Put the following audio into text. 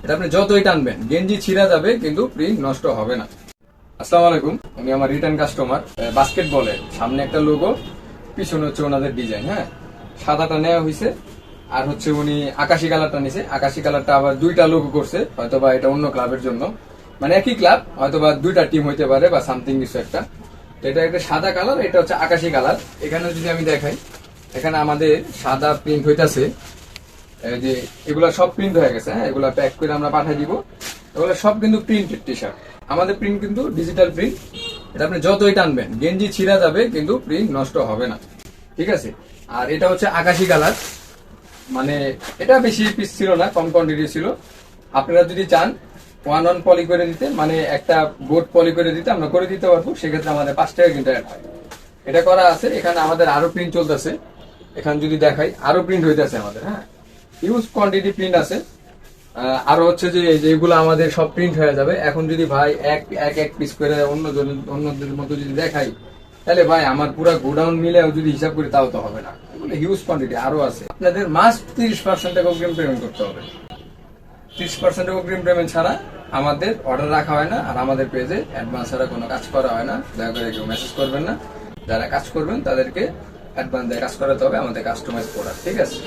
এটা আপনি যতই টানবেন গেঞ্জি ছিঁড়া যাবে কিন্তু প্রিন্ট নষ্ট হবে না। আসসালামু আলাইকুম, উনি আমার রিটার্ন কাস্টমার। বাস্কেটবলের সামনে একটা লোগো, পিছনে হচ্ছে ওনাদের ডিজাইন। হ্যাঁ, সাদাটা নেওয়া হয়েছে, আর হচ্ছে উনি আকাশি কালারটা নিছে। আকাশি কালারটা আবার দুইটা লোগো করছে, হয়তোবা এটা অন্য ক্লাবের জন্য, মানে একই ক্লাব, হয়তোবা দুইটা টিম হইতে পারে বা সামথিং কিছু একটা। তো এটা একটা সাদা কালার, এটা হচ্ছে আকাশি কালার। এখানে যদি আমি দেখাই, এখানে আমাদের সাদা প্রিন্ট হইতাছে। এই যে এগুলা সব প্রিন্ট হয়ে গেছে। হ্যাঁ, এগুলা প্যাক করে আমরা পাঠিয়ে দিব। এগুলো সব কিন্তু প্রিন্টেড টি শার্ট। আমাদের প্রিন্ট কিন্তু ডিজিটাল প্রিন্ট। এটা আপনি যতই টানবেন গেঞ্জি ছিঁড়া যাবে কিন্তু প্রিন্ট নষ্ট হবে না। ঠিক আছে। আর এটা হচ্ছে আকাশি কালার, মানে এটা বেশি পিস ছিল না, কম কোয়ান্টিটি ছিল। আপনারা যদি চান 1-1 পলি করে দিতে, মানে একটা বোর্ড পলি করে দিতে, আমরা করে দিতে পারবো। সেক্ষেত্রে আমাদের 5 টাকা কিন্তু অ্যাড হয়। এটা করা আছে। এখানে আমাদের আরো প্রিন্ট চলতেছে। এখানে যদি দেখাই, আরো প্রিন্ট হইতেছে আমাদের। হ্যাঁ, হিউজ কোয়ান্টিটি প্রিন্ট আছে। আরো হচ্ছে যে যেগুলো আমাদের সব প্রিন্ট হয়ে যাবে। এখন যদি ভাই এক এক এক পিস করে অন্যদের মতো যদি দেখাই, তাহলে ভাই আমার পুরো গোডাউন মিলেও যদি হিসাব করি তাও তো হবে না। এগুলো হিউজ কোয়ান্টিটি আরো আছে। আপনাদের মাস্ট 30% অগ্রিম পেমেন্ট করতে হবে। 30% অগ্রিম পেমেন্ট ছাড়া আমাদের অর্ডার রাখা হয় না, আর আমাদের পেজে অ্যাডভান্স ছাড়া কোনো কাজ করা হয় না। দয়া করে কেউ মেসেজ করবেন না। যারা কাজ করবেন তাদেরকে অ্যাডভান্স দিয়ে কাজ করাতে হবে, আমাদের কাস্টমাইজ প্রোডাক্ট। ঠিক আছে।